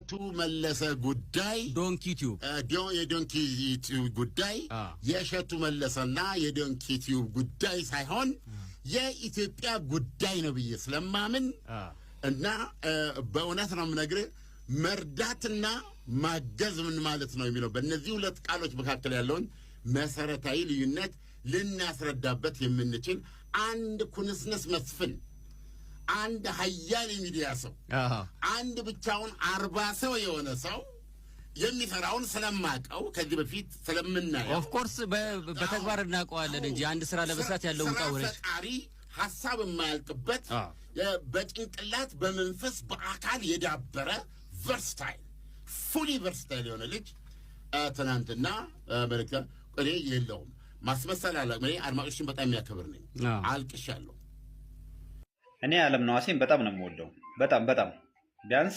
የእሸቱ መለሰ ጉዳይ ዶንኪ ቲዩብ የዶንኪ ቲዩብ ጉዳይ የእሸቱ መለሰና የዶንኪ ቲዩብ ጉዳይ ሳይሆን የኢትዮጵያ ጉዳይ ነው ብዬ ስለማምን እና በእውነት ነው የምነግርህ መርዳትና ማገዝ ምን ማለት ነው የሚለው በእነዚህ ሁለት ቃሎች መካከል ያለውን መሰረታዊ ልዩነት ልናስረዳበት የምንችል አንድ ኩንስነስ መስፍን አንድ ሀያል ሚዲያ ሰው አንድ ብቻውን 40 ሰው የሆነ ሰው የሚሰራውን ስለማቀው ከዚህ በፊት ስለምናየው ኦፍ ኮርስ በተግባር እናውቀዋለን እንጂ አንድ ስራ ለመስራት ያለው ውጣ ወረድ ፈጣሪ ሐሳብ የማያልቅበት በጭንቅላት በመንፈስ በአካል የዳበረ ቨርሳታይል ፉሊ ቨርሳታይል የሆነ ልጅ ትናንትና መልእክት እኔ የለውም ማስመሰል አለ እኔ አድማጮችን በጣም የሚያከብር ነኝ አልቅሻለሁ እኔ ዓለምነህ ዋሴን በጣም ነው የምወደው በጣም ቢያንስ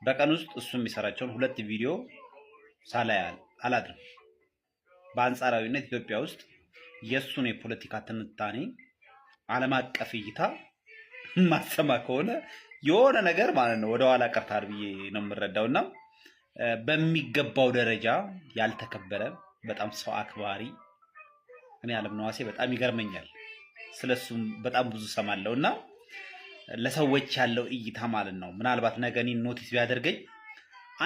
በቀን ውስጥ እሱ የሚሰራቸውን 2 ቪዲዮ ሳላይ አላድርም በአንጻራዊነት ኢትዮጵያ ውስጥ የሱን የፖለቲካ ትንታኔ ዓለም አቀፍ እይታ ማሰማ ከሆነ የሆነ ነገር ማለት ነው ወደ ኋላ ቀርታር ብዬ ነው የምረዳውና በሚገባው ደረጃ ያልተከበረ በጣም ሰው አክባሪ እኔ ዓለምነህ ዋሴ በጣም ይገርመኛል ስለሱም በጣም ብዙ ሰማለውና ለሰዎች ያለው እይታ ማለት ነው ምናልባት ነገኒ ኖቲስ ቢያደርገኝ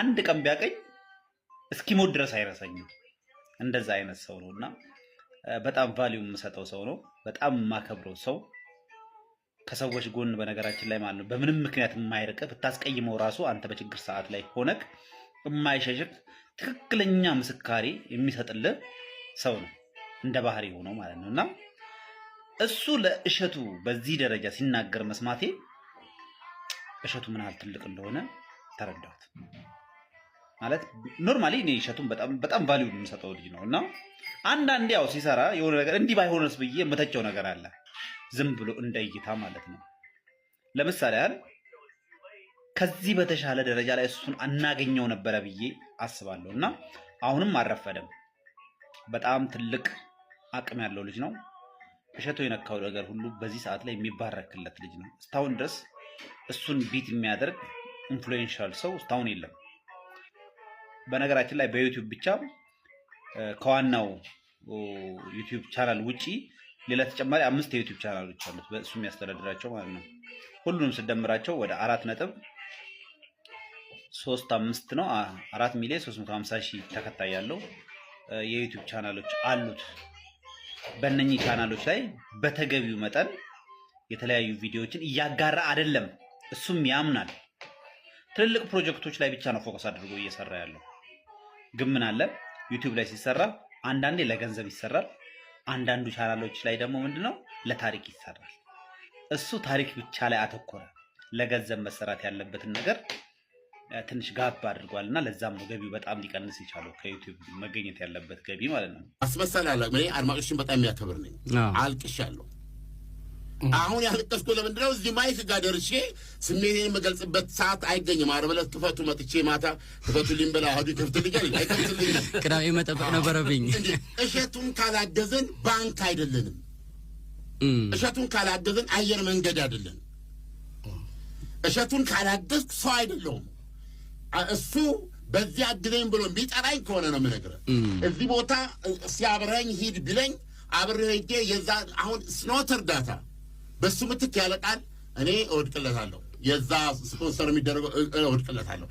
አንድ ቀን ቢያቀኝ እስኪሞት ድረስ አይረሳኝም እንደዛ አይነት ሰው ነውና በጣም ቫልዩ የምሰጠው ሰው ነው በጣም ማከብረው ሰው ከሰዎች ጎን በነገራችን ላይ ማለት ነው በምንም ምክንያት የማይርቅ ብታስቀይመው ራሱ አንተ በችግር ሰዓት ላይ ሆነክ የማይሸሽክ ትክክለኛ ምስካሪ የሚሰጥልህ ሰው ነው እንደ ባህሪ ሆኖ ማለት ነውና እሱ ለእሸቱ በዚህ ደረጃ ሲናገር መስማቴ እሸቱ ምን ያህል ትልቅ እንደሆነ ተረዳሁት ማለት ኖርማሊ እኔ እሸቱን በጣም ቫልዩ የምሰጠው ልጅ ነውና አንዳንዴ ያው ሲሰራ የሆነ ነገር እንዲህ ባይሆንስ ብዬ የምተቸው ነገር አለ ዝም ብሎ እንደይታ ማለት ነው ለምሳሌ አይደል ከዚህ በተሻለ ደረጃ ላይ እሱን አናገኘው ነበር ብዬ አስባለሁና አሁንም አረፈደም በጣም ትልቅ አቅም ያለው ልጅ ነው እሸቱ የነካው ነገር ሁሉ በዚህ ሰዓት ላይ የሚባረክለት ልጅ ነው እስታውን ድረስ እሱን ቢት የሚያደርግ ኢንፍሉዌንሻል ሰው እስታውን የለም በነገራችን ላይ በዩቲዩብ ብቻ ከዋናው ዩቲዩብ ቻናል ውጪ ሌላ ተጨማሪ 5 የዩቲዩብ ቻናሎች አሉት በእሱ የሚያስተዳድራቸው ማለት ነው ሁሉንም ሲደምራቸው ወደ 4.35 ነው 4,350,000 ተከታይ ያለው የዩቲዩብ ቻናሎች አሉት በእነኚህ ቻናሎች ላይ በተገቢው መጠን የተለያዩ ቪዲዮዎችን እያጋራ አይደለም እሱም ያምናል ትልልቅ ፕሮጀክቶች ላይ ብቻ ነው ፎከስ አድርጎ እየሰራ ያለው ግን ምን አለ ዩቲዩብ ላይ ሲሰራ አንዳንዴ ለገንዘብ ይሰራል አንዳንዱ ቻናሎች ላይ ደግሞ ምንድነው ለታሪክ ይሰራል እሱ ታሪክ ብቻ ላይ አተኮረ ለገንዘብ መሰራት ያለበትን ነገር ትንሽ ጋብ አድርጓልና ለዛም ነው ገቢው በጣም ሊቀንስ ይቻላል ከዩቲዩብ መገኘት ያለበት ገቢ ማለት ነው አስመሰላለ እኔ አድማጮችን በጣም የሚያከብር ነኝ አልቅሻለሁ አሁን ያልቀስኩ ለምንድነው እዚህ ማይክ ጋር ደርሼ ስሜቴን የምገልጽበት ሰዓት አይገኝም አርበለት ክፈቱ መጥቼ ማታ ክፈቱ ሊምበላ ሀዲ ክፍትልኛል አይከፍትልኝ ቅዳሜ መጠበቅ ነበረብኝ እሸቱን ካላገዘን ባንክ አይደለንም እሸቱን ካላገዘን አየር መንገድ አይደለም እሸቱን ካላገዝኩ ሰው አይደለሁም እሱ በዚህ አግዘኝ ብሎ ቢጠራኝ ከሆነ ነው የምነግርህ እዚህ ቦታ ሲያብረኝ ሂድ ቢለኝ አብሬ ሄጄ የዛ አሁን ስኖት እርዳታ በሱ ምትክ ያለቃል እኔ እወድቅለታለሁ የዛ ስፖንሰር የሚደረገው እወድቅለታለሁ